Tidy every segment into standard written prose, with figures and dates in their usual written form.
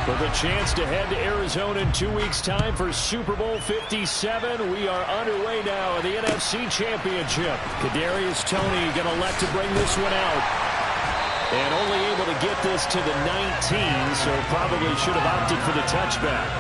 With a chance to head to Arizona in 2 weeks' time for Super Bowl 57, we are underway now in the NFC Championship. Kadarius Toney going to elect to bring this one out. And only able to get this to the 19, so probably should have opted for the touchback.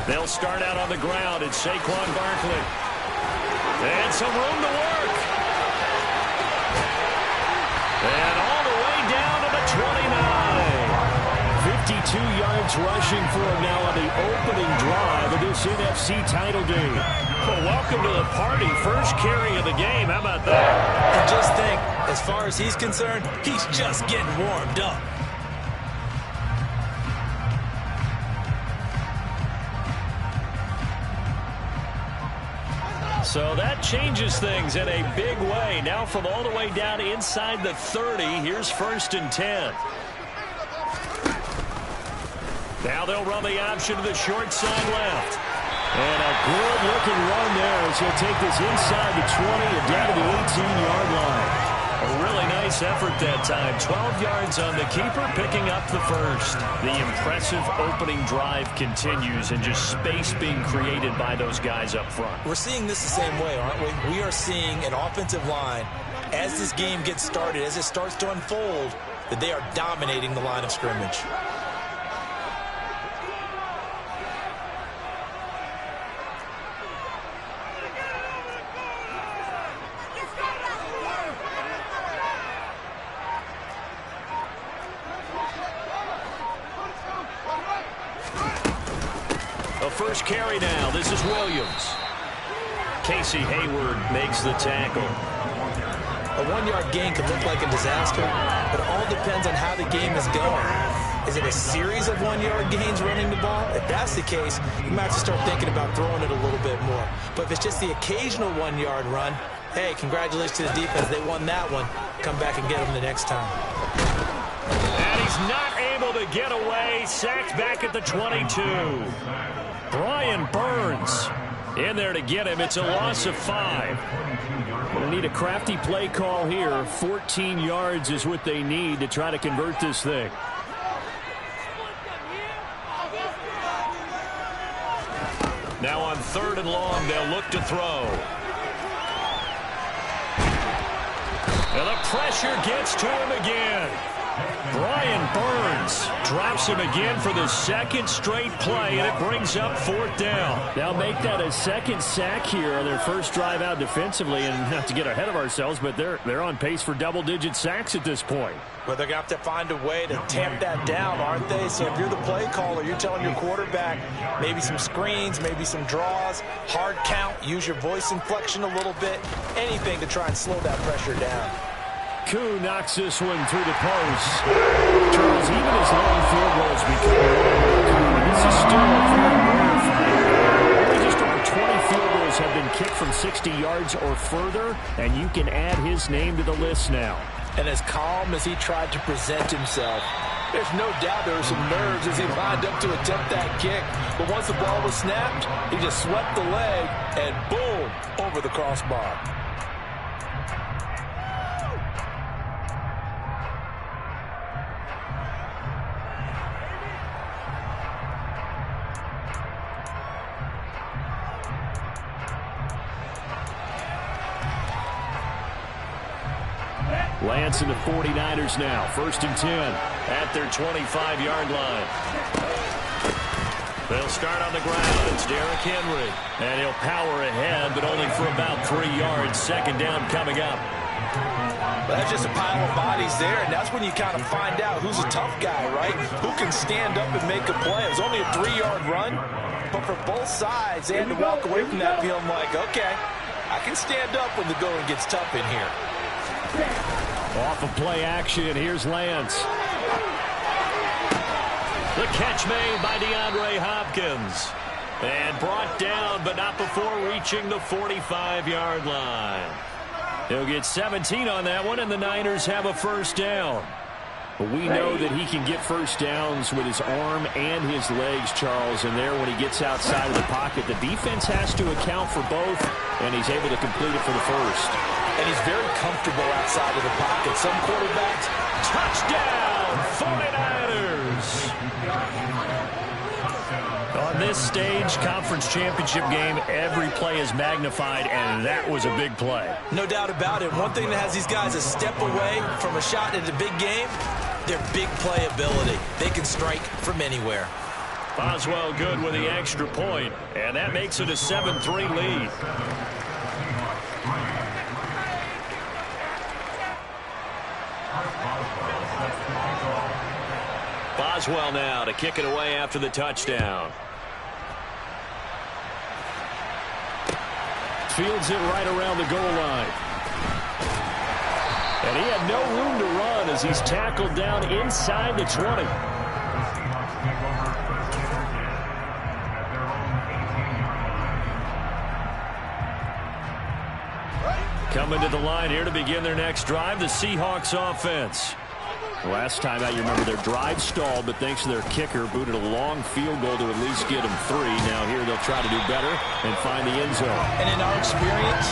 They'll start out on the ground. It's Saquon Barkley. And some room to work. And all the way down to the 29. 52 yards rushing for him now on the opening drive of this NFC title game. Well, welcome to the party. First carry of the game. How about that? And just think, as far as he's concerned, he's just getting warmed up. So that changes things in a big way. Now from all the way down inside the 30, here's 1st and 10. Now they'll run the option to the short side left. And a good-looking run there as he'll take this inside the 20 and down to the 18-yard line. A really nice effort that time. 12 yards on the keeper, picking up the first. The impressive opening drive continues and just space being created by those guys up front. We're seeing this the same way, aren't we? We are seeing an offensive line, as this game gets started, as it starts to unfold, that they are dominating the line of scrimmage. First carry now. This is Williams. Casey Hayward makes the tackle. A 1-yard gain could look like a disaster, but it all depends on how the game is going. Is it a series of 1-yard gains running the ball? If that's the case, you might have to start thinking about throwing it a little bit more. But if it's just the occasional 1-yard run, hey, congratulations to the defense. They won that one. Come back and get them the next time. And he's not able to get away. Sacked back at the 22. Brian Burns in there to get him. It's a loss of 5. Going to need a crafty play call here. 14 yards is what they need to try to convert this thing. Now on 3rd and long, they'll look to throw. And the pressure gets to him again. Brian Burns drops him again for the second straight play, and it brings up 4th down. They'll make that a second sack here on their first drive out defensively, and not to get ahead of ourselves, but they're on pace for double-digit sacks at this point. But they're going to have to find a way to tamp that down, aren't they? So if you're the play caller, you're telling your quarterback maybe some screens, maybe some draws, hard count, use your voice inflection a little bit, anything to try and slow that pressure down. Koo knocks this one through the post. Charles, even as long field goals become more common, this is still a very rare field. Only just over 20 field goals have been kicked from 60 yards or further, and you can add his name to the list now. And as calm as he tried to present himself, there's no doubt there were some nerves as he lined up to attempt that kick. But once the ball was snapped, he just swept the leg, and boom, over the crossbar. Lance and the 49ers now. 1st and 10 at their 25-yard line. They'll start on the ground. It's Derrick Henry. And he'll power ahead, but only for about 3 yards. 2nd down coming up. Well, that's just a pile of bodies there, and that's when you kind of find out who's a tough guy, right? Who can stand up and make a play. It was only a 3-yard run, but for both sides, they had to walk away from that feeling like, okay, I can stand up when the going gets tough in here. Off of play action, here's Lance. The catch made by DeAndre Hopkins. And brought down, but not before reaching the 45-yard line. He'll get 17 on that one, and the Niners have a first down. But we know that he can get first downs with his arm and his legs, Charles. And there, when he gets outside of the pocket, the defense has to account for both, and he's able to complete it for the first. And he's very comfortable outside of the pocket. Some quarterbacks, touchdown, 49ers. On this stage, conference championship game, every play is magnified, and that was a big play. No doubt about it. One thing that has these guys a step away from a shot at a big game, their big play ability. They can strike from anywhere. Boswell good with the extra point, and that makes it a 7-3 lead. Boswell now to kick it away after the touchdown. Fields it right around the goal line. And he had no room to run as he's tackled down inside the 20. Coming to the line here to begin their next drive, the Seahawks offense. Last time out, you remember their drive stalled, but thanks to their kicker, booted a long field goal to at least get them 3. Now here they'll try to do better and find the end zone. And in our experience,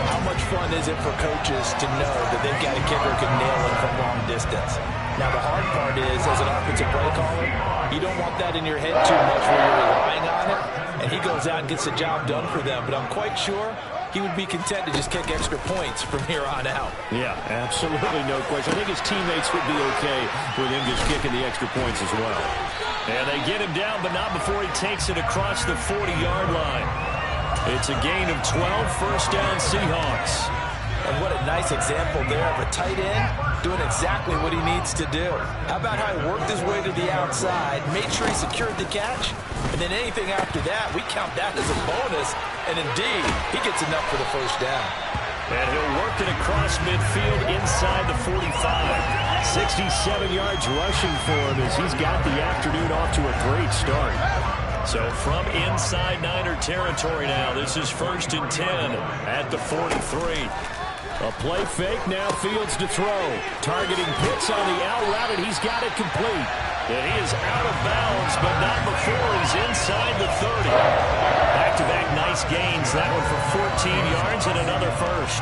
how much fun is it for coaches to know that they've got a kicker who can nail it from long distance? Now the hard part is, as an offensive play caller, you don't want that in your head too much where you're relying on it, and he goes out and gets the job done for them. But I'm quite sure he would be content to just kick extra points from here on out. Yeah, absolutely no question. I think his teammates would be okay with him just kicking the extra points as well. And they get him down, but not before he takes it across the 40-yard line. It's a gain of 12, first down Seahawks. And what a nice example there of a tight end doing exactly what he needs to do. How about how he worked his way to the outside, made sure he secured the catch, and then anything after that, we count that as a bonus. And indeed, he gets enough for the first down. And he'll work it across midfield inside the 45. 67 yards rushing for him as he's got the afternoon off to a great start. So from inside Niner territory now, this is 1st and 10 at the 43. A play fake, now Fields to throw. Targeting Pitts on the out route, and he's got it complete. And he is out of bounds, but not before he's inside the 30. Back-to-back nice gains. That one for 14 yards and another first.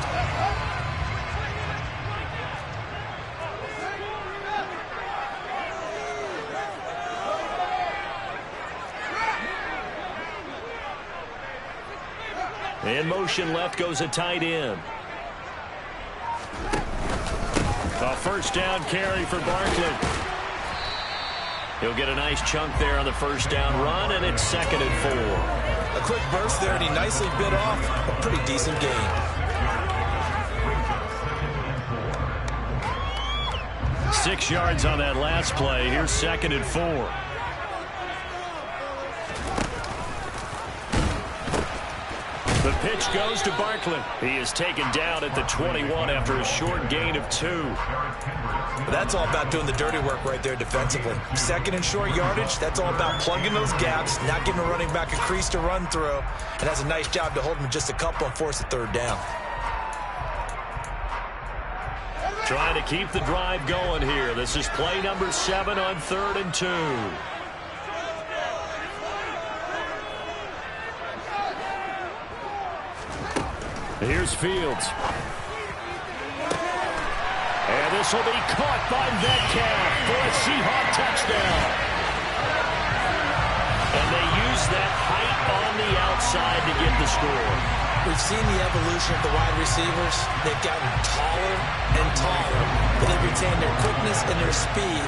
In motion left goes a tight end. A first down carry for Barkley. He'll get a nice chunk there on the first down run, and it's 2nd and 4. A quick burst there, and he nicely bit off a pretty decent gain. Six yards on that last play. Here's 2nd and 4. The pitch goes to Barkley. He is taken down at the 21 after a short gain of 2. That's all about doing the dirty work right there defensively. 2nd and short yardage, that's all about plugging those gaps, not giving a running back a crease to run through, and has a nice job to hold him just a couple and force a 3rd down. Trying to keep the drive going here. This is play number 7 on 3rd and 2. Here's Fields. And this will be caught by Metcalf for a Seahawk touchdown. And they use that height on the outside to get the score. We've seen the evolution of the wide receivers. They've gotten taller and taller, but they've retained their quickness and their speed.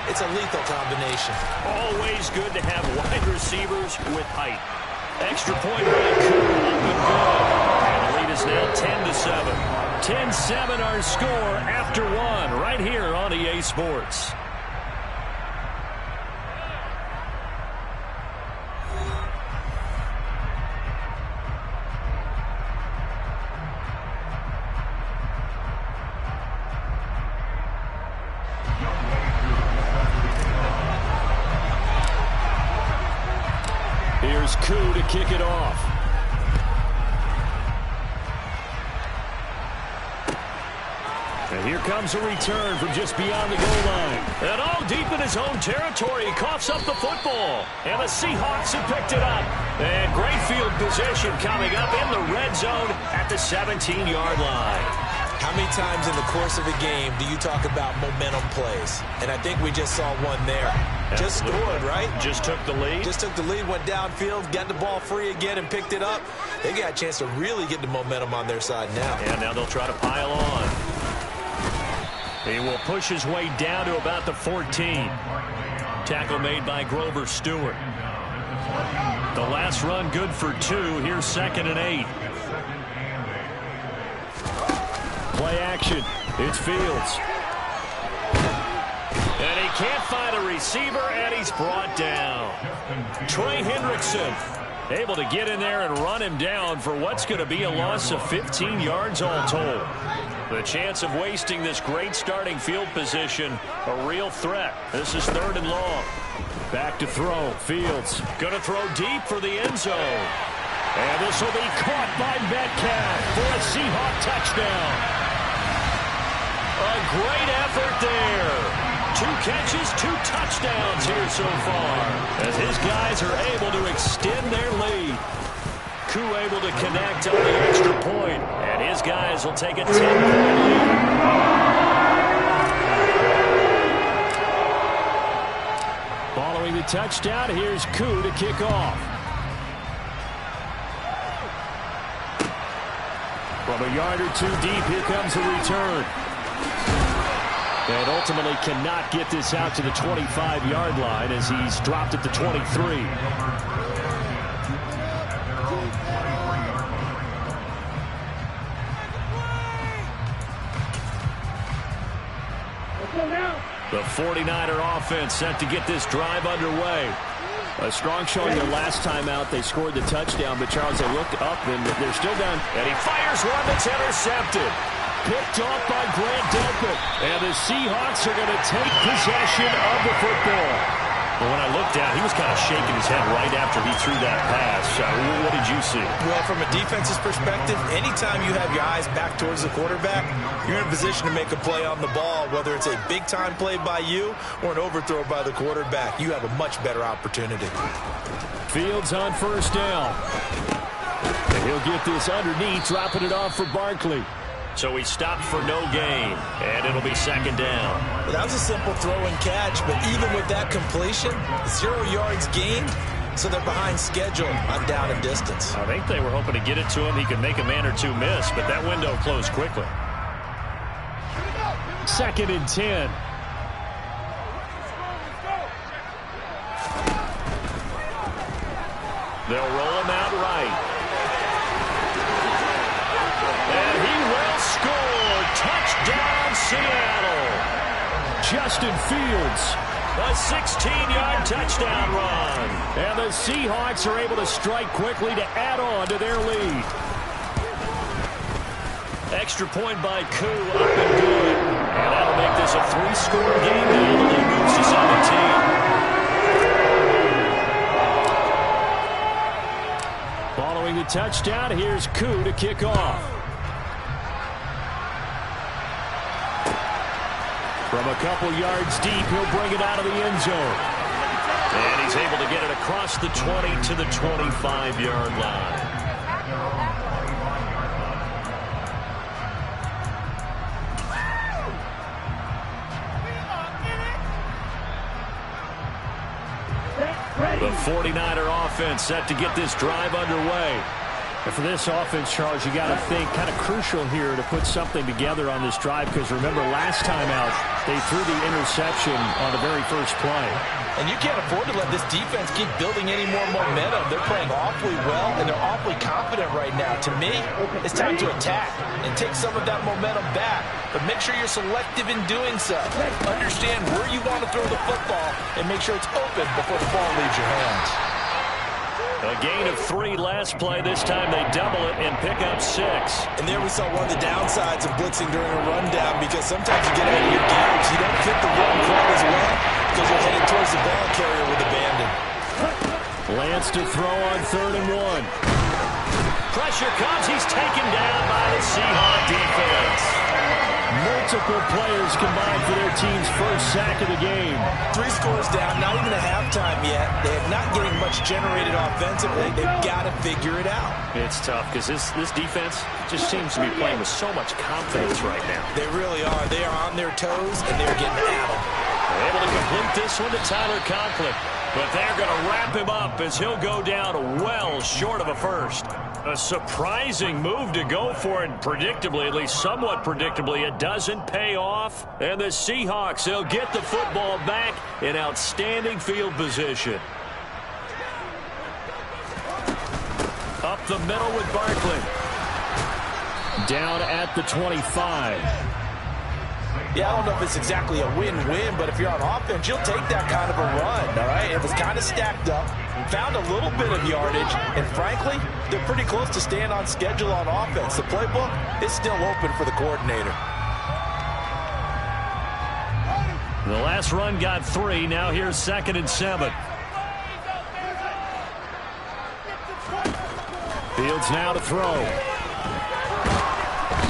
It's a lethal combination. Always good to have wide receivers with height. Extra point by Cool, up and good. And the lead is now 10-7. 10-7 our score after 1 right here on EA Sports. kick it off. And here comes a return from just beyond the goal line. And all deep in his own territory, he coughs up the football. And the Seahawks have picked it up. And great field position coming up in the red zone at the 17-yard line. How many times in the course of a game do you talk about momentum plays? And I think we just saw one there. Just scored, right? Just took the lead. Just took the lead, went downfield, got the ball free again, and picked it up. They got a chance to really get the momentum on their side now. And now they'll try to pile on. He will push his way down to about the 14. Tackle made by Grover Stewart. The last run good for 2. Here's 2nd and 8. Play action. It's Fields. And he can't find a receiver, and he's brought down. Trey Hendrickson able to get in there and run him down for what's going to be a loss of 15 yards all told. The chance of wasting this great starting field position, a real threat. This is 3rd and long. Back to throw. Fields going to throw deep for the end zone. And this will be caught by Metcalf for a Seahawk touchdown. A great effort there. 2 catches, 2 touchdowns here so far, as his guys are able to extend their lead. Koo able to connect on the extra point, and his guys will take a 10-point lead. Following the touchdown, here's Koo to kick off. From a yard or 2 deep, here comes the return. And ultimately cannot get this out to the 25-yard line as he's dropped at the 23. The 49er offense set to get this drive underway. A strong showing their last time out. They scored the touchdown, but Charles, they looked up and they're still down. And he fires one that's intercepted. Picked off by Grant Delpit. And the Seahawks are going to take possession of the football. But when I looked down, he was kind of shaking his head right after he threw that pass. What did you see? Well, from a defense's perspective, anytime you have your eyes back towards the quarterback, you're in a position to make a play on the ball, whether it's a big-time play by you or an overthrow by the quarterback. You have a much better opportunity. Fields on 1st down. And he'll get this underneath, dropping it off for Barkley. So he stopped for no gain, and it'll be 2nd down. Well, that was a simple throw and catch, but even with that completion, 0 yards gained, so they're behind schedule on down and distance. I think they were hoping to get it to him. He could make a man or 2 miss, but that window closed quickly. 2nd and 10. They'll roll him out right. And he will score. Touchdown, Seattle. Justin Fields. A 16-yard touchdown run. And the Seahawks are able to strike quickly to add on to their lead. Extra point by Koo, up and good. And that'll make this a 3-score game now. The lead moves to 17. Following the touchdown, here's Koo to kick off. From a couple yards deep, he'll bring it out of the end zone. And he's able to get it across the 20 to the 25-yard line. The 49er offense set to get this drive underway. And for this offense, Charles, you got to think kind of crucial here to put something together on this drive, because remember last time out they threw the interception on the very first play. And you can't afford to let this defense keep building any more momentum. They're playing awfully well, and they're awfully confident right now. To me, it's time to attack and take some of that momentum back. But make sure you're selective in doing so. Understand where you want to throw the football and make sure it's open before the ball leaves your hands. A gain of 3 last play. This time they double it and pick up 6. And there we saw one of the downsides of blitzing during a rundown, because sometimes you get out of your games. You don't fit the run quite as well because you're headed towards the ball carrier with abandon. Lance to throw on 3rd and 1. Pressure comes. He's taken down by the Seahawk defense. Multiple players combined for their team's first sack of the game. 3 scores down, not even a halftime yet. They're not getting much generated offensively. They've got to figure it out. It's tough because this defense just seems to be playing with so much confidence right now. They really are. They are on their toes, and they're getting at them. They're able to complete this one to Tyler Conklin. But they're going to wrap him up as he'll go down well short of a first. A surprising move to go for it, predictably, at least somewhat predictably. It doesn't pay off. And the Seahawks, they'll get the football back in outstanding field position. Up the middle with Barkley. Down at the 25. Yeah, I don't know if it's exactly a win-win, but if you're on offense, you'll take that kind of a run, all right? It was kind of stacked up, found a little bit of yardage, and frankly, they're pretty close to staying on schedule on offense. The playbook is still open for the coordinator. The last run got 3. Now here's 2nd and 7. Fields now to throw.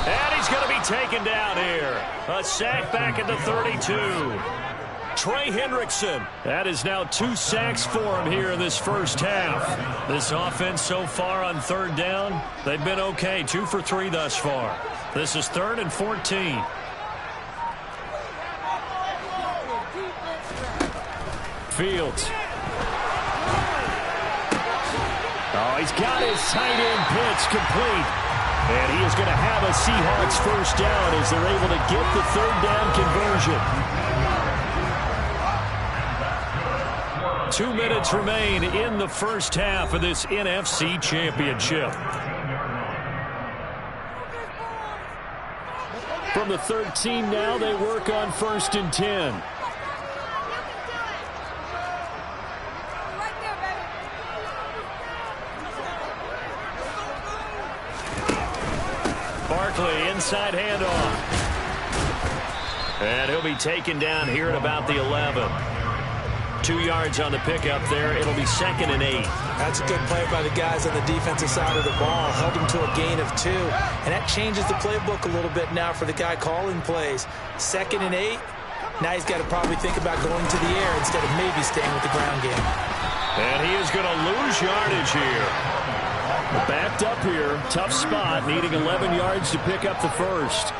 And he's going to be taken down here. A sack back at the 32. Trey Hendrickson. That is now 2 sacks for him here in this first half. This offense so far on 3rd down, they've been okay. 2 for 3 thus far. This is 3rd and 14. Fields. Oh, he's got his tight end pitch complete. And he is going to have a Seahawks first down as they're able to get the 3rd down conversion. 2 minutes remain in the first half of this NFC Championship. From the 13 now, they work on 1st and 10. Barkley, inside handoff. And he'll be taken down here at about the 11. 2 yards on the pickup there. It'll be 2nd and 8. That's a good play by the guys on the defensive side of the ball. Held him to a gain of 2. And that changes the playbook a little bit now for the guy calling plays. 2nd and 8. Now he's got to probably think about going to the air instead of maybe staying with the ground game. And he is going to lose yardage here. Backed up here. Tough spot. Needing 11 yards to pick up the first.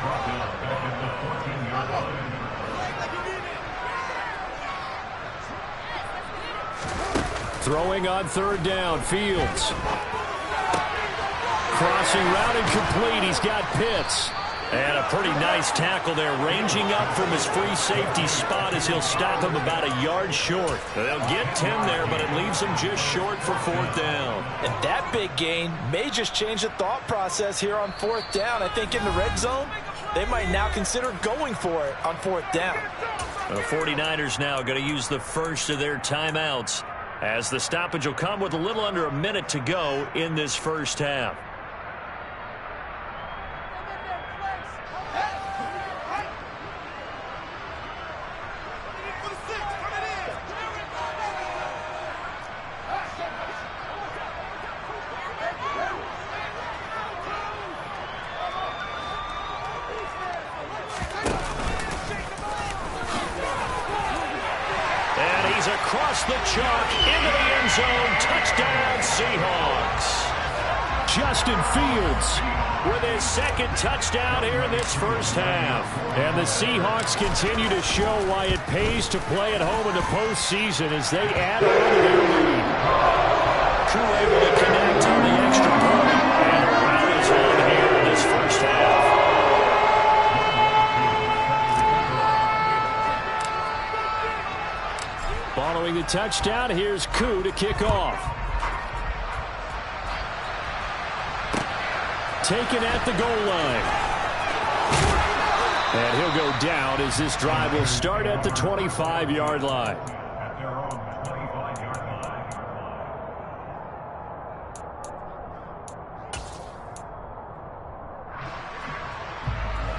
Throwing on 3rd down. Fields. Crossing route incomplete. He's got Pitts. And a pretty nice tackle there, ranging up from his free safety spot as he'll stop him about a yard short. They'll get 10 there, but it leaves him just short for 4th down. And that big gain may just change the thought process here on 4th down. I think in the red zone, they might now consider going for it on 4th down. The 49ers now going to use the first of their timeouts as the stoppage will come with a little under a minute to go in this first half. Across the chalk, into the end zone, touchdown Seahawks. Justin Fields with his 2nd touchdown here in this first half. And the Seahawks continue to show why it pays to play at home in the postseason as they add on to their lead. Crew able to connect on the extra point, and a rout is on here in this first half. Following the touchdown, here's Koo to kick off. Taken at the goal line. And he'll go down as this drive will start at the 25-yard line.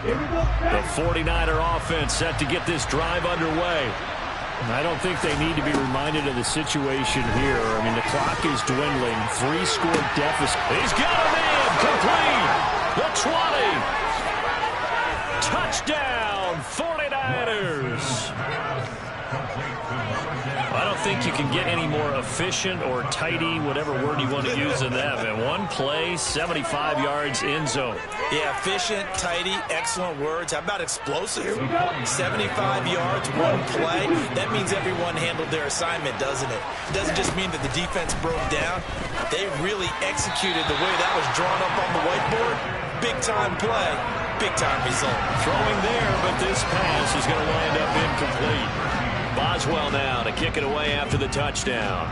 The 49er offense set to get this drive underway. I don't think they need to be reminded of the situation here. I mean, the clock is dwindling. 3-score deficit. He's got him in. Complete. The 20. Touchdown, 49ers. I don't think you can get any more efficient or tidy, whatever word you want to use in that. Man, one play, 75 yards in zone. Yeah, efficient, tidy, excellent words. How about explosive? 75 yards, one play. That means everyone handled their assignment, doesn't it? It doesn't just mean that the defense broke down. They really executed the way that was drawn up on the whiteboard. Big-time play, big-time result. Throwing there, but this pass is going to wind up incomplete. Boswell now to kick it away after the touchdown.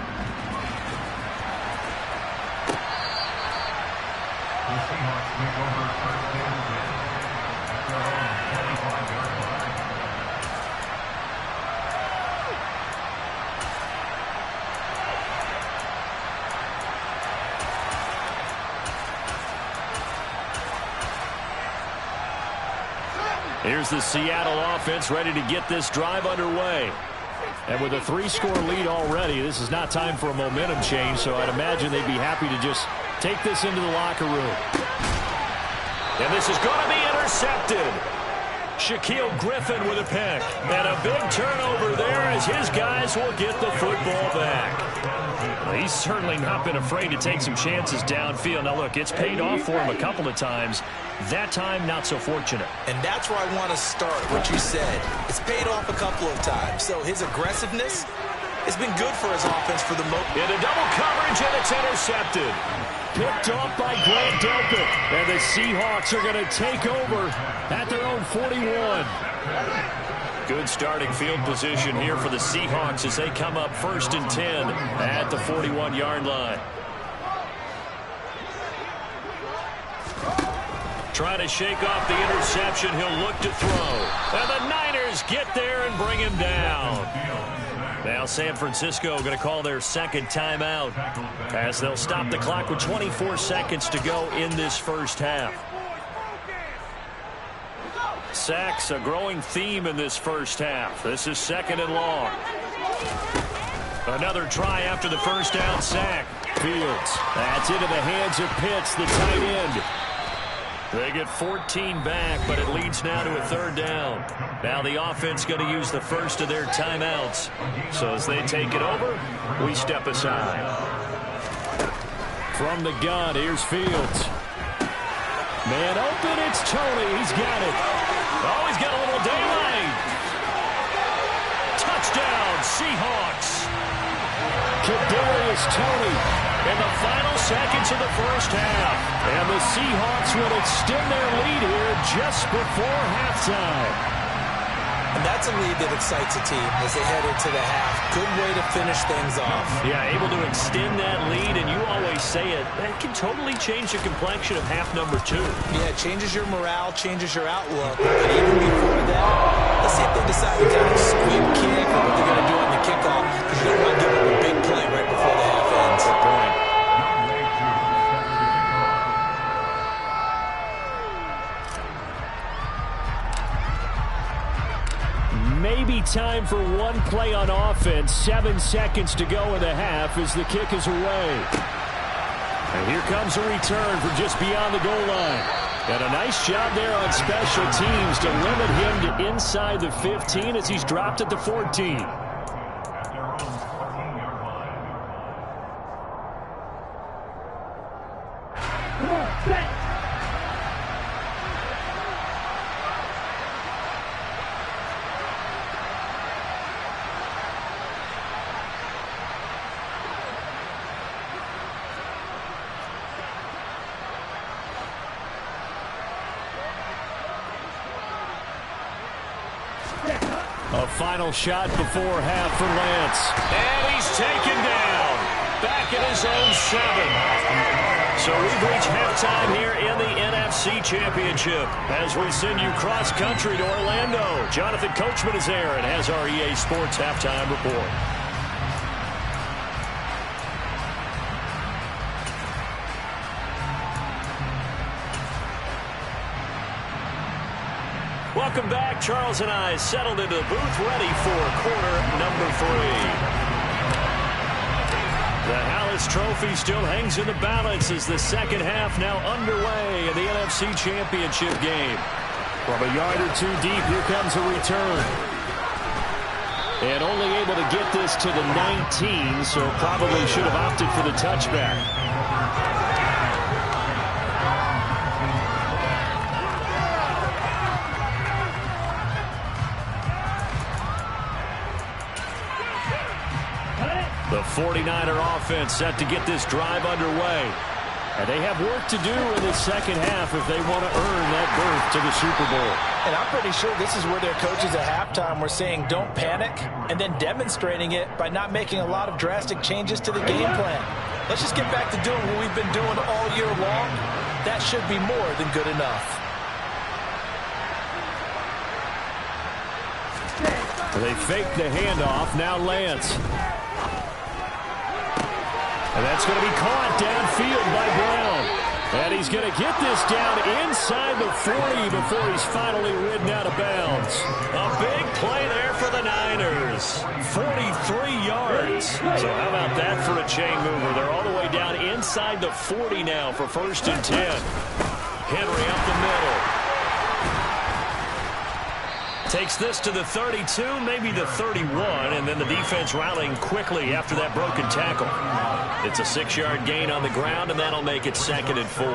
Here's the Seattle offense ready to get this drive underway. And with a 3-score lead already, this is not time for a momentum change, so I'd imagine they'd be happy to just take this into the locker room. And this is going to be intercepted. Shaquille Griffin with a pick. And a big turnover there as his guys will get the football back. Well, he's certainly not been afraid to take some chances downfield. Now, look, it's paid off for him a couple of times. That time, not so fortunate. And that's where I want to start, what you said. It's paid off a couple of times. So his aggressiveness has been good for his offense for the most. Into double coverage, and it's intercepted. Picked off by Grant Delpit. And the Seahawks are going to take over at their own 41. Good starting field position here for the Seahawks as they come up 1st and 10 at the 41-yard line. Trying to shake off the interception. He'll look to throw. And the Niners get there and bring him down. Now San Francisco going to call their second timeout as they'll stop the clock with 24 seconds to go in this first half. Sacks, a growing theme in this first half. This is 2nd and long. Another try after the first down sack. Fields. That's into the hands of Pitts, the tight end. They get 14 back, but it leads now to a 3rd down. Now the offense going to use the first of their timeouts. So as they take it over, we step aside. From the gun, here's Fields. Man open, it's Tony. He's got it. Oh, he's got a little daylight. Touchdown, Seahawks. Kadarius Toney in the final seconds of the first half. And the Seahawks will extend their lead here just before halftime. And that's a lead that excites a team as they head into the half. Good way to finish things off. Yeah, able to extend that lead, and you always say it, that can totally change the complexion of half number 2. Yeah, it changes your morale, changes your outlook. But even before that, let's see if they decide to kind of squib kick or what they're going to do on the kickoff, because you don't want to give them a big play right before the half ends. Good point. Maybe time for one play on offense. 7 seconds to go in the half as the kick is away. And here comes a return from just beyond the goal line. And a nice job there on special teams to limit him to inside the 15 as he's dropped at the 14. A final shot before half for Lance. And he's taken down. Back at his own 7. So we've reached halftime here in the NFC Championship as we send you cross-country to Orlando. Jonathan Coachman is there and has our EA Sports halftime report. Welcome back. Charles and I settled into the booth ready for quarter number 3. The Hallis Trophy still hangs in the balance as the second half now underway in the NFC Championship game. From a yard or two deep, here comes a return. And only able to get this to the 19, so probably should have opted for the touchback. The 49er offense set to get this drive underway. And they have work to do in the second half if they want to earn that berth to the Super Bowl. And I'm pretty sure this is where their coaches at halftime were saying don't panic, and then demonstrating it by not making a lot of drastic changes to the game plan. Let's just get back to doing what we've been doing all year long. That should be more than good enough. They fake the handoff. Now Lance. And that's going to be caught downfield by Brown. And he's going to get this down inside the 40 before he's finally ridden out of bounds. A big play there for the Niners. 43 yards. So how about that for a chain mover? They're all the way down inside the 40 now for 1st and 10. Henry up the middle. Takes this to the 32, maybe the 31, and then the defense rallying quickly after that broken tackle. It's a 6-yard gain on the ground, and that'll make it 2nd and 4.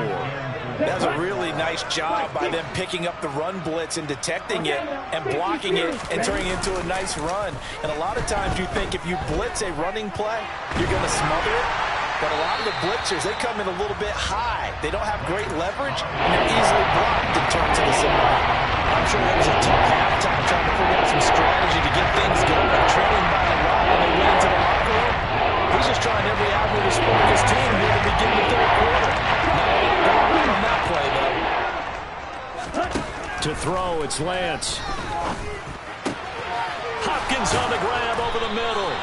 That's a really nice job by them picking up the run blitz and detecting it and blocking it and turning it into a nice run. And a lot of times you think if you blitz a running play, you're going to smother it. But a lot of the blitzers, they come in a little bit high. They don't have great leverage, and they're easily blocked in terms of the side. I'm sure that was a tough halftime trying to figure out some strategy to get things going. Trailing by a lot when they went into the locker room. He's just trying every avenue to spark his team here to begin the 3rd quarter. Not a lot going on that play, though. To throw, it's Lance. Hopkins on the grab over the middle.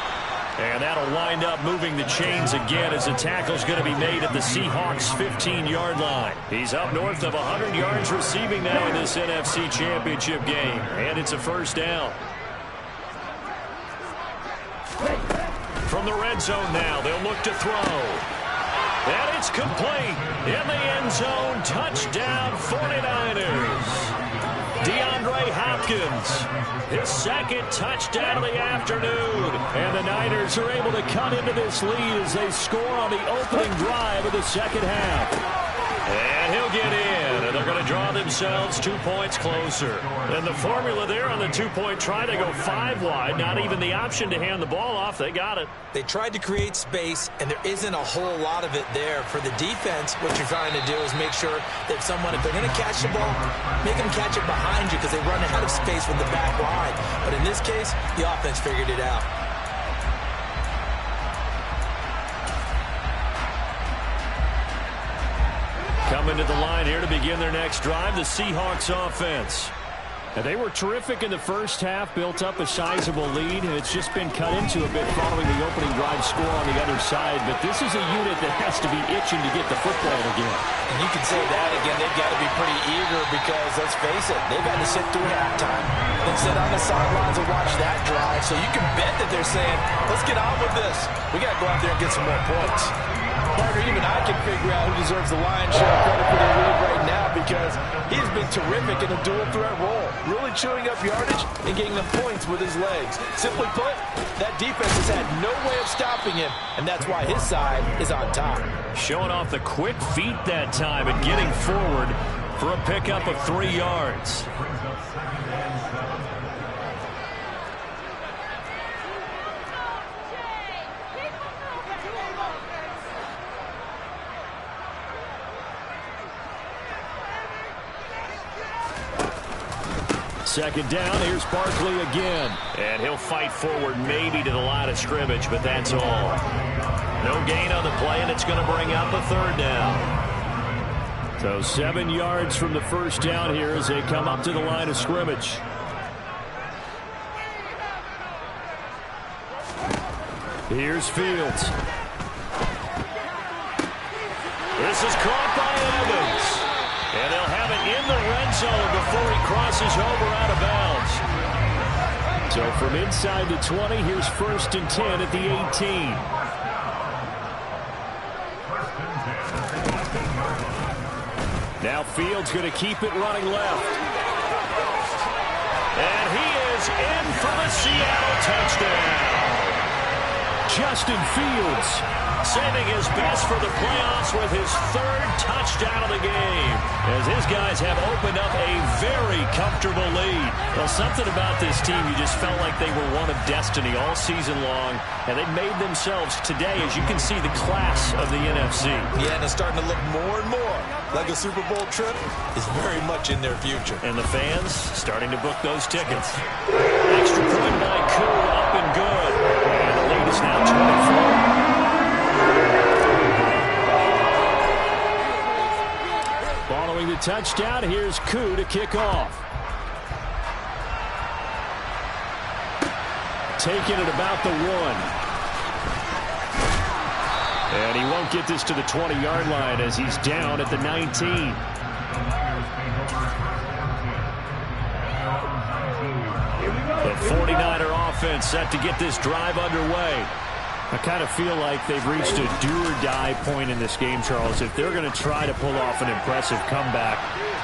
And that'll wind up moving the chains again as the tackle's going to be made at the Seahawks' 15-yard line. He's up north of 100 yards receiving now in this NFC Championship game. And it's a 1st down. From the red zone now, they'll look to throw. And it's complete. In the end zone, touchdown 49ers. DeAndre Hopkins, his 2nd touchdown of the afternoon. And the Niners are able to cut into this lead as they score on the opening drive of the second half. And he'll get in, and they're going to draw themselves 2 points closer. And the formula there on the 2-point try, they go 5 wide. Not even the option to hand the ball off. They got it. They tried to create space, and there isn't a whole lot of it there. For the defense, what you're trying to do is make sure that if they're going to catch the ball, make them catch it behind you because they run out of space with the back line. But in this case, the offense figured it out. Coming to the line here to begin their next drive, the Seahawks offense. And they were terrific in the first half, built up a sizable lead, and it's just been cut into a bit following the opening drive score on the other side. But this is a unit that has to be itching to get the football again. And you can say that again. They've got to be pretty eager because, let's face it, they've had to sit through halftime and sit on the sidelines and watch that drive. So you can bet that they're saying, let's get on with this. We got to go out there and get some more points. Partner, even I can figure out who deserves the lion's share of credit for their lead right now because he's been terrific in a dual threat role, really chewing up yardage and getting them points with his legs. Simply put, that defense has had no way of stopping him, and that's why his side is on top. Showing off the quick feet that time and getting forward for a pickup of 3 yards. Second down, here's Barkley again. And he'll fight forward maybe to the line of scrimmage, but that's all. No gain on the play, and it's going to bring up a 3rd down. So 7 yards from the 1st down here as they come up to the line of scrimmage. Here's Fields. This is caught by Evans. And they'll have it in the red zone before he crosses over out of bounds. So from inside the 20, here's 1st and 10 at the 18. Now Fields going to keep it running left. And he is in for the Seattle touchdown. Justin Fields saving his best for the playoffs with his 3rd touchdown of the game, as his guys have opened up a very comfortable lead. Well, something about this team, you just felt like they were one of destiny all season long, and they made themselves today, as you can see, the class of the NFC. Yeah, and it's starting to look more and more like a Super Bowl trip is very much in their future. And the fans starting to book those tickets. Extra point by Koo, up and good. And the lead is now 24. Following the touchdown, here's Koo to kick off. Taking it about the 1. And he won't get this to the 20-yard line as he's down at the 19. The 49er offense set to get this drive underway. I kind of feel like they've reached a do-or-die point in this game, Charles. If they're going to try to pull off an impressive comeback,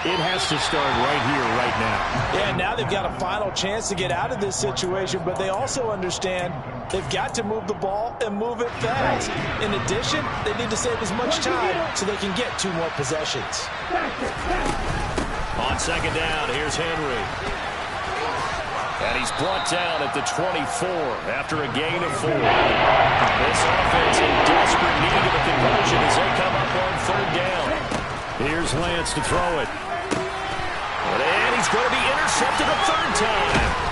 it has to start right here, right now. Yeah, now they've got a final chance to get out of this situation, but they also understand they've got to move the ball and move it fast. In addition, they need to save as much time so they can get 2 more possessions. On 2nd down, here's Henry. And he's brought down at the 24 after a gain of 4. This offense in desperate need of a conversion as they come up on 3rd down. Here's Lance to throw it. And he's going to be intercepted a 3rd time.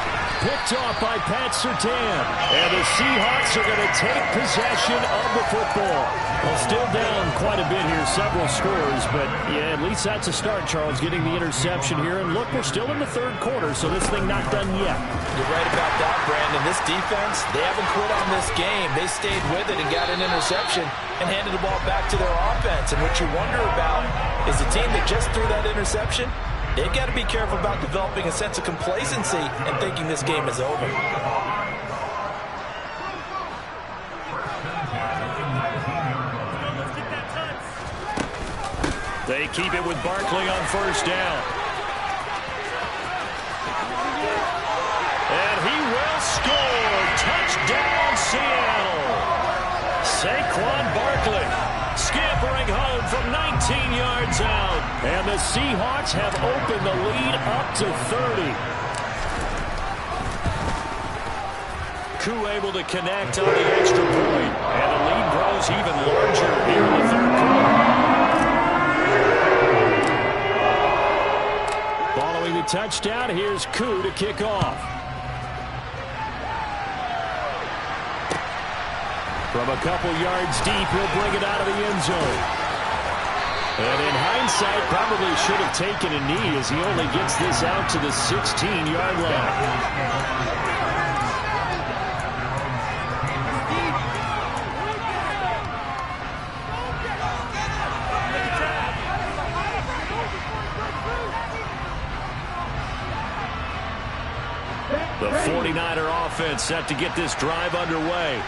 Picked off by Pat Surtain. And the Seahawks are going to take possession of the football. Well, still down quite a bit here, several scores, but yeah, at least that's a start, Charles, getting the interception here. And look, we're still in the 3rd quarter, so this thing not done yet. You're right about that, Brandon. This defense, they haven't quit on this game. They stayed with it and got an interception and handed the ball back to their offense. And what you wonder about is the team that just threw that interception, they've got to be careful about developing a sense of complacency and thinking this game is over. They keep it with Barkley on 1st down. And he will score. Touchdown, Seattle. Saquon Barkley scampering home from 19 yards out. And the Seahawks have opened the lead up to 30. Koo able to connect on the extra point. And the lead grows even larger here in the 3rd quarter. Following the touchdown, here's Koo to kick off. From a couple yards deep, he'll bring it out of the end zone. And in hindsight, probably should have taken a knee as he only gets this out to the 16-yard line. The 49er offense set to get this drive underway.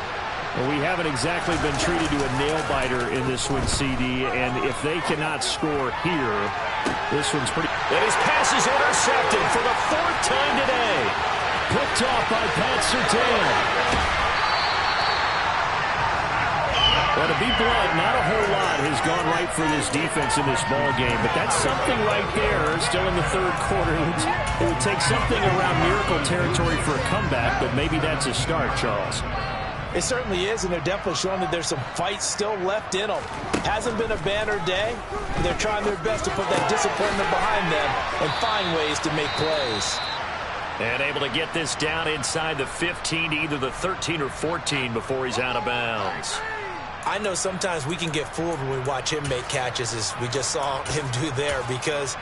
Well, we haven't exactly been treated to a nail-biter in this one, CD, and if they cannot score here, this one's pretty... And his pass is intercepted for the 4th time today. Picked off by Pat Surtain. Well, to be blunt, not a whole lot has gone right for this defense in this ball game, but that's something right there. Still in the 3rd quarter. It would take something around miracle territory for a comeback, but maybe that's a start, Charles. It certainly is, and they're definitely showing that there's some fight still left in them. Hasn't been a banner day, but they're trying their best to put that disappointment behind them and find ways to make plays. And able to get this down inside the 15 to either the 13 or 14 before he's out of bounds. I know sometimes we can get fooled when we watch him make catches, as we just saw him do there, because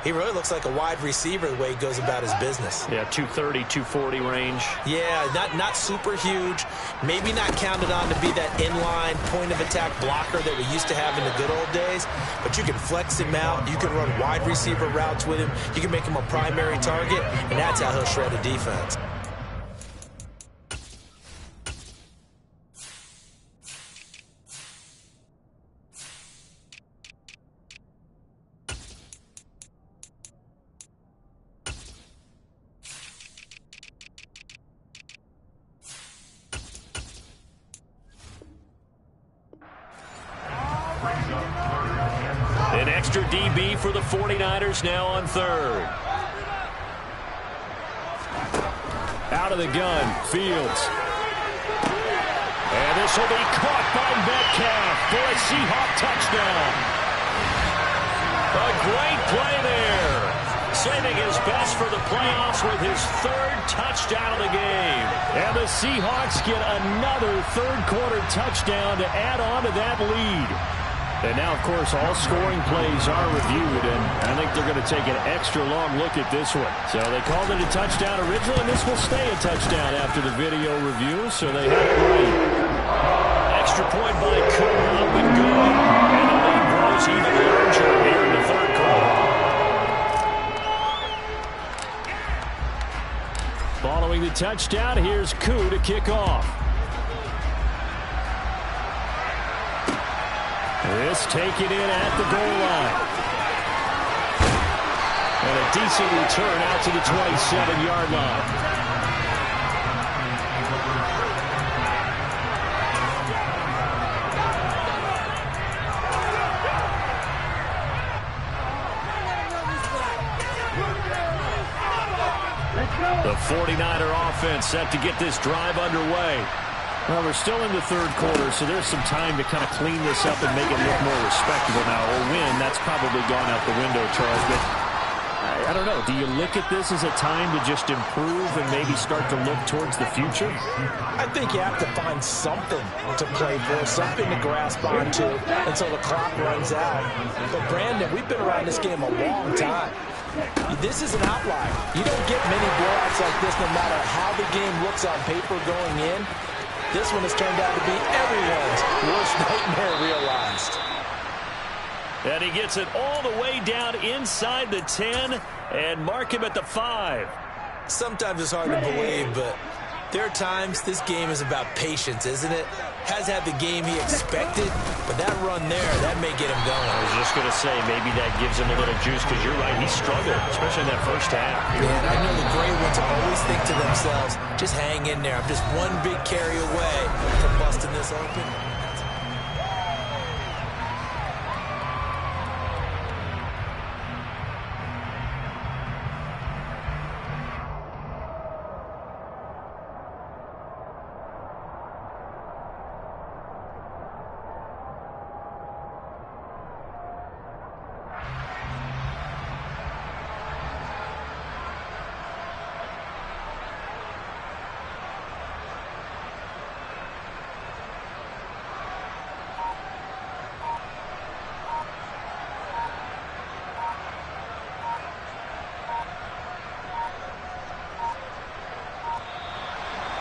He really looks like a wide receiver the way he goes about his business. Yeah, 230, 240 range. Yeah, not super huge. Maybe not counted on to be that inline point-of-attack blocker that we used to have in the good old days. But you can flex him out. You can run wide receiver routes with him. You can make him a primary target, and that's how he'll shred a defense. An extra DB for the 49ers now on third. Out of the gun, Fields. And this will be caught by Metcalf for a Seahawk touchdown. A great play there. Saving his best for the playoffs with his third touchdown of the game. And the Seahawks get another third-quarter touchdown to add on to that lead. And now, of course, all scoring plays are reviewed, and I think they're going to take an extra long look at this one. So they called it a touchdown originally, and this will stay a touchdown after the video review, so they have it right. Extra point by Cooper, up and good. And the lead grows even larger here in the third quarter. Following the touchdown, here's Koo to kick off. This taken in at the goal line. And a decent return out to the 27-yard line. The 49er offense set to get this drive underway. Well, we're still in the third quarter, so there's some time to kind of clean this up and make it look more respectable now. Or win, that's probably gone out the window, Charles. But I don't know. Do you look at this as a time to just improve and maybe start to look towards the future? I think you have to find something to play for, something to grasp onto until the clock runs out. But, Brandon, we've been around this game a long time. This is an outlier. You don't get many blowouts like this no matter how the game looks on paper going in. This one has turned out to be everyone's worst nightmare realized. And he gets it all the way down inside the 10 and mark him at the 5. Sometimes it's hard to believe, but there are times this game is about patience, isn't it? Has had the game he expected, but that run there, that may get him going. I was just going to say, maybe that gives him a little juice, because you're right, he struggled, especially in that first half. Man, I know the great ones always think to themselves, just hang in there. I'm just one big carry away from busting this open.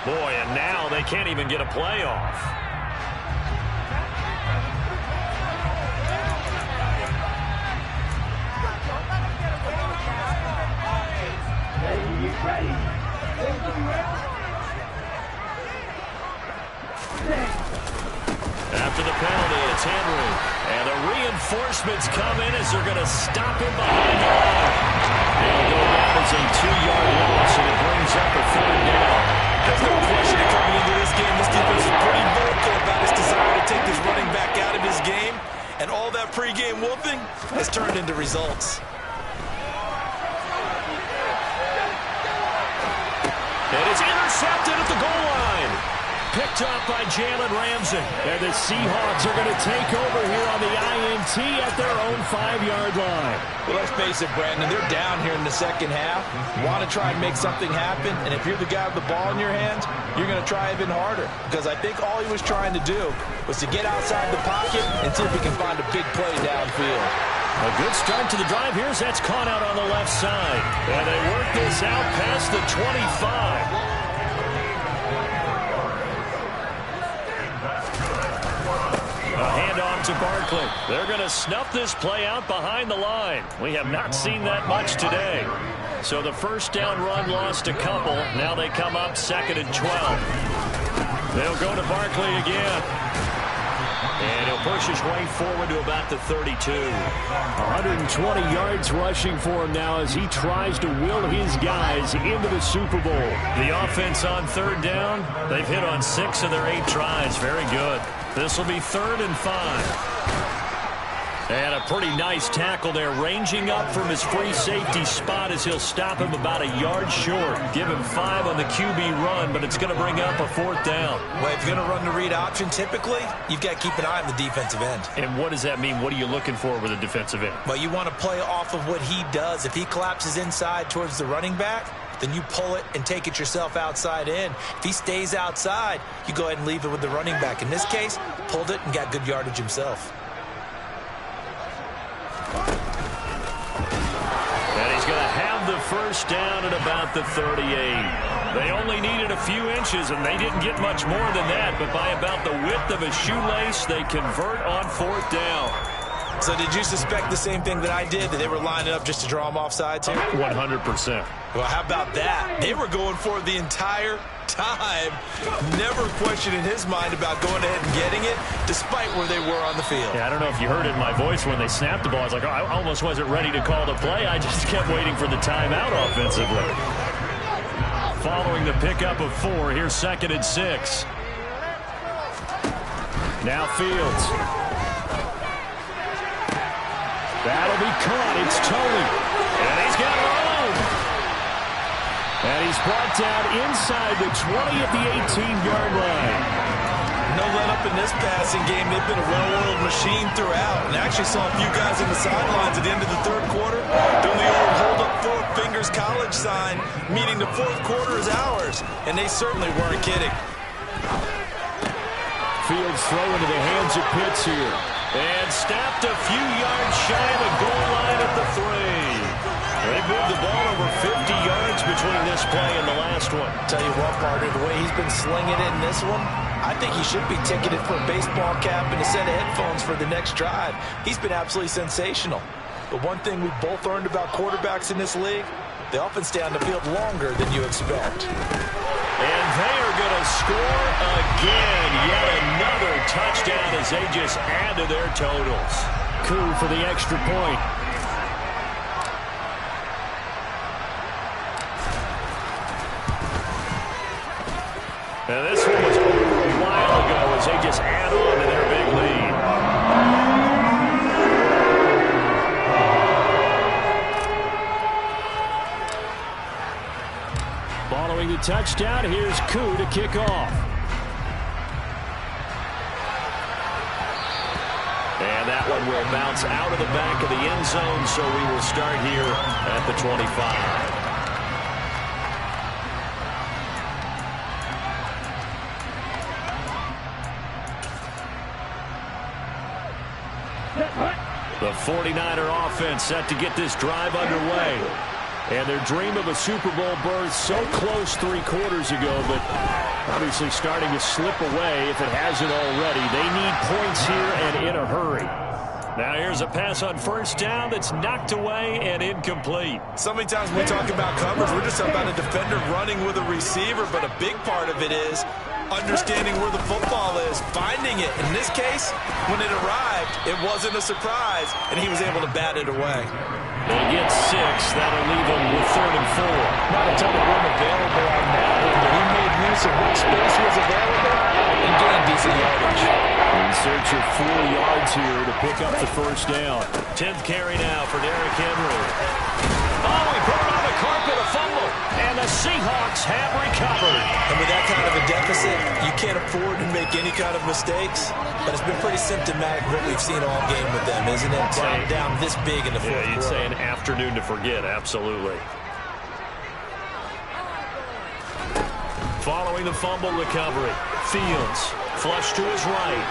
Boy, and now they can't even get a playoff. After the penalty, it's Henry. And the reinforcements come in as they're going to stop him behind the line. They'll go down as a 2-yard loss, and it brings up a 3rd down. There's no question that coming into this game, this defense is pretty vocal about his desire to take this running back out of his game. And all that pregame whooping has turned into results. And it's intercepted at the goal line. Picked up by Jalen Ramsey. And the Seahawks are going to take over here on the INT at their own 5-yard line. Well, let's face it, Brandon, they're down here in the second half. Want to try and make something happen, and if you're the guy with the ball in your hands, you're going to try even harder. Because I think all he was trying to do was to get outside the pocket and see if he can find a big play downfield. A good start to the drive. That's caught out on the left side. And they work this out past the 25. A handoff to Barkley. They're going to snuff this play out behind the line. We have not seen that much today. So the first down run lost a couple. Now they come up 2nd and 12. They'll go to Barkley again. And he'll push his way forward to about the 32. 120 yards rushing for him now as he tries to will his guys into the Super Bowl. The offense on 3rd down, they've hit on 6 of their 8 tries. Very good. This will be 3rd and 5. And a pretty nice tackle there, ranging up from his free safety spot as he'll stop him about a yard short. Give him 5 on the QB run, but it's going to bring up a 4th down. Well, if you're going to run the read option, typically, you've got to keep an eye on the defensive end. And what does that mean? What are you looking for with a defensive end? Well, you want to play off of what he does. If he collapses inside towards the running back, then you pull it and take it yourself outside in. If he stays outside, you go ahead and leave it with the running back. In this case, pulled it and got good yardage himself. And he's going to have the first down at about the 38. They only needed a few inches, and they didn't get much more than that. But by about the width of a shoelace, they convert on 4th down. So did you suspect the same thing that I did, that they were lining up just to draw him off sides here? 100%. Well, how about that? They were going for it the entire time. Never questioned in his mind about going ahead and getting it, despite where they were on the field. Yeah, I don't know if you heard it in my voice when they snapped the ball. I was like, oh, I almost wasn't ready to call the play. I just kept waiting for the timeout offensively. Following the pickup of 4, here's 2nd and 6. Now Fields. That'll be caught. It's Tony. And he's got room. And he's brought down inside the 20 at the 18-yard line. No let-up in this passing game. They've been a well-oiled machine throughout. And actually saw a few guys in the sidelines at the end of the 3rd quarter doing the old hold-up 4 fingers college sign, meaning the 4th quarter is ours. And they certainly weren't kidding. Fields throw into the hands of Pitts here. And snapped a few yards shy of the goal line at the 3. They moved the ball over 50 yards between this play and the last one. Tell you what, partner, the way he's been slinging it in this one, I think he should be ticketed for a baseball cap and a set of headphones for the next drive. He's been absolutely sensational. But one thing we've both learned about quarterbacks in this league, they often stay on the field longer than you expect. And they are going to score again. Yet another touchdown as they just add to their totals. Coup for the extra point. And this one was over a while ago as they just add on to their big lead. Following the touchdown, here's Koo to kick off. And that one will bounce out of the back of the end zone, so we will start here at the 25. The 49er offense set to get this drive underway. And their dream of a Super Bowl berth so close 3 quarters ago, but obviously starting to slip away if it hasn't already. They need points here and in a hurry. Now here's a pass on first down that's knocked away and incomplete. So many times when we talk about coverage, we're just about a defender running with a receiver, but a big part of it is understanding where the football is, finding it. In this case, when it arrived, it wasn't a surprise, and he was able to bat it away. They get 6. That'll leave them with 3rd and 4. Not a ton of room available on that one, but he made use of what space was available and gained decent yardage. In search of 4 yards here to pick up the first down. 10th carry now for Derrick Henry. Oh, he put it on the carpet, a fumble. And the Seahawks have recovered. And with that kind of a deficit, you can't afford to make any kind of mistakes. But it's been pretty symptomatic what we've seen all game with them, isn't it? Down this big in the 4th quarter. You'd say an afternoon to forget, absolutely. Following the fumble recovery, Fields flush to his right.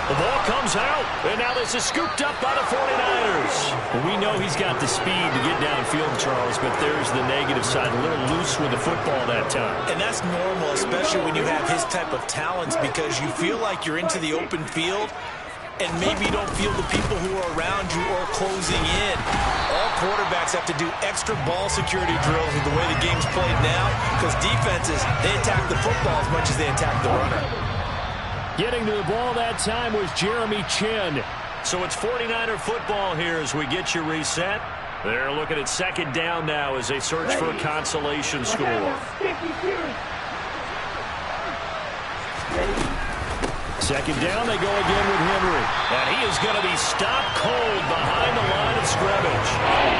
The ball comes out, and now this is scooped up by the 49ers. Well, we know he's got the speed to get downfield, Charles, but there's the negative side, a little loose with the football that time. And that's normal, especially when you have his type of talents, because you feel like you're into the open field, and maybe you don't feel the people who are around you or closing in. All quarterbacks have to do extra ball security drills with the way the game's played now, because defenses, they attack the football as much as they attack the runner. Getting to the ball that time was Jeremy Chin. So it's 49er football here as we get you reset. They're looking at second down now as they search for a consolation score. Second down, they go again with Henry. And he is going to be stopped cold behind the line of scrimmage.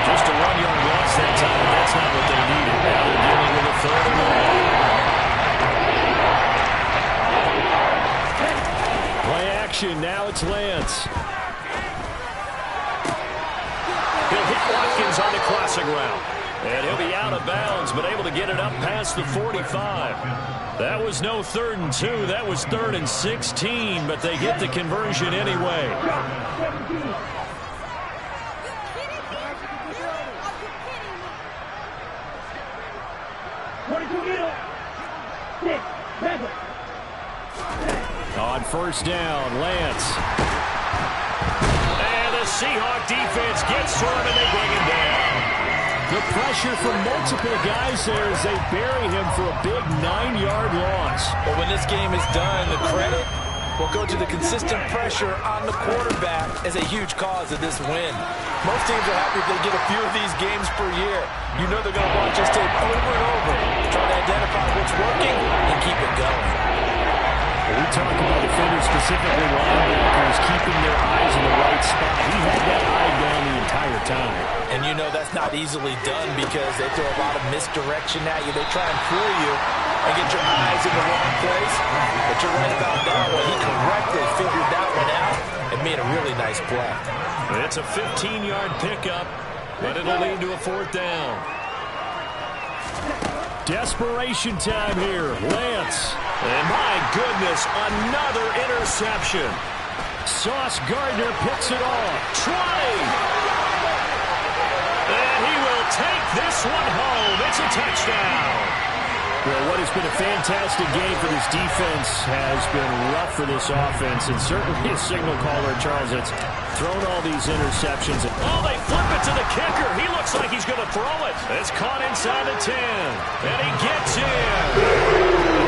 Just a 1-yard loss that time, but that's not what they needed. Now they're dealing with a 3rd and long. Play action, now it's Lance. He'll hit Watkins on the crossing route. And he'll be out of bounds, but able to get it up past the 45. That was no 3rd and 2. That was 3rd and 16, but they get the conversion anyway. On first down, Lance. And the Seahawk defense gets to him, and they bring him down. The pressure from multiple guys there as they bury him for a big 9-yard loss. But when this game is done, the credit will go to the consistent pressure on the quarterback as a huge cause of this win. Most teams are happy if they get a few of these games per year. You know they're going to watch this tape over and over, try to identify what's working and keep it going. We talk about defenders, specifically linebackers, keeping their eyes in the right spot. He had that eye down the entire time. And you know that's not easily done because they throw a lot of misdirection at you. They try and fool you and get your eyes in the wrong place. But you're right about that one. He correctly figured that one out and made a really nice play. It's a 15-yard pickup, but it'll lead to a 4th down. Desperation time here. Lance. And my goodness, another interception. Sauce Gardner picks it off. 20. And he will take this one home. It's a touchdown. Well, what has been a fantastic game for this defense has been rough for this offense, and certainly a signal caller, Charles, that's thrown all these interceptions. Oh, they flip it to the kicker. He looks like he's going to throw it. It's caught inside the 10, and he gets in.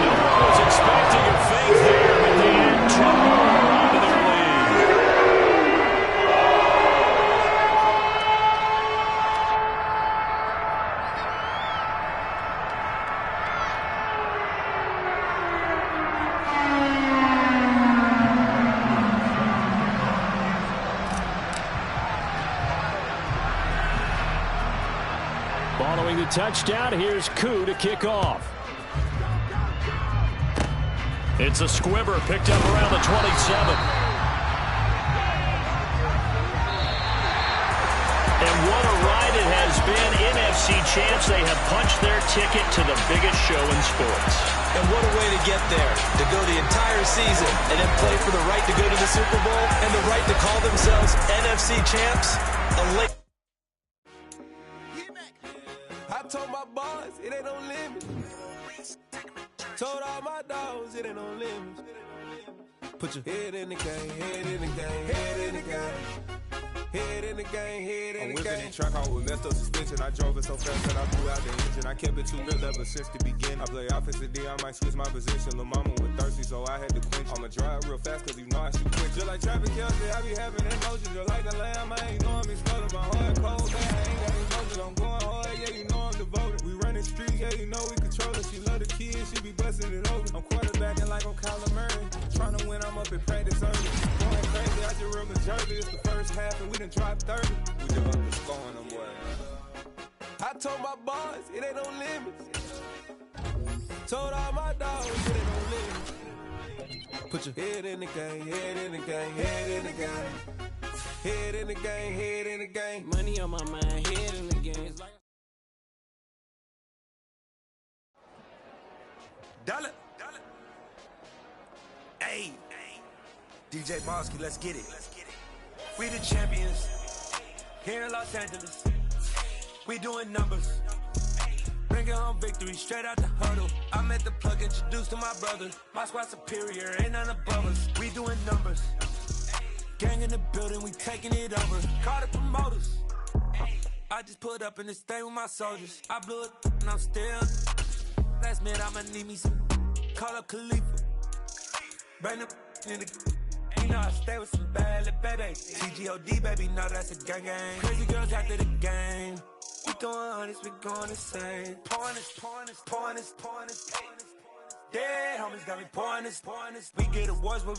No one was expecting a fake there, but they add 2 more onto their lead. Following the touchdown, here's Koo to kick off. It's a squibber picked up around the 27. And what a ride it has been. NFC champs, they have punched their ticket to the biggest show in sports. And what a way to get there, to go the entire season and then play for the right to go to the Super Bowl and the right to call themselves NFC champs. I told my boys it ain't no limit. Told all my dogs it ain't no limit. Put your head in the game, head in the game, head in the game. Head in the game, head in the game. I'm whipping the truck out with messed up suspension. I drove it so fast that I blew out the engine. I kept it too real ever since the beginning. I play offensive D, I might switch my position. Lil' mama was thirsty, so I had to quench. I'ma drive real fast, cause you know I shoot quick. Just like traffic Kelsey, I be having emotions. Just like the lamb, I ain't know I'm exploding. My heart cold, man, I ain't got emotions. I'm going hard, yeah, you know I'm devoted. We running streets, yeah, you know we control it. She love the kids, she be busting it open. I'm quarterbacking like I'm Kyler Murray. Trying to win, I'm up in practice early. Going crazy, I just real majority. It's the first half, and we done dropped 30. We just up the score on them boys. I told my boys, it ain't no limits. Told all my dogs, it ain't no limits. Put your head in the game, head in the game, head in the game. Head in the game, head in the game. Money on my mind, head in the game. It's like Dollar. Hey. DJ Bosky, let's get it. We the champions here in Los Angeles. We doing numbers. Bringing home victory straight out the huddle. I met the plug, introduced to my brother. My squad superior, ain't none above us. We doing numbers. Gang in the building, we taking it over. Call the promoters. I just put up in this thing with my soldiers. I blew it and I'm still. Last minute I'ma need me some. Call up Khalifa. Bring the in the. You know I stay with some bad little baby. TGOD baby, know that's a gang gang. Crazy girls after the game. We going honest, we going insane. Pouring this. Dead homies got me pouring this. We get awards where we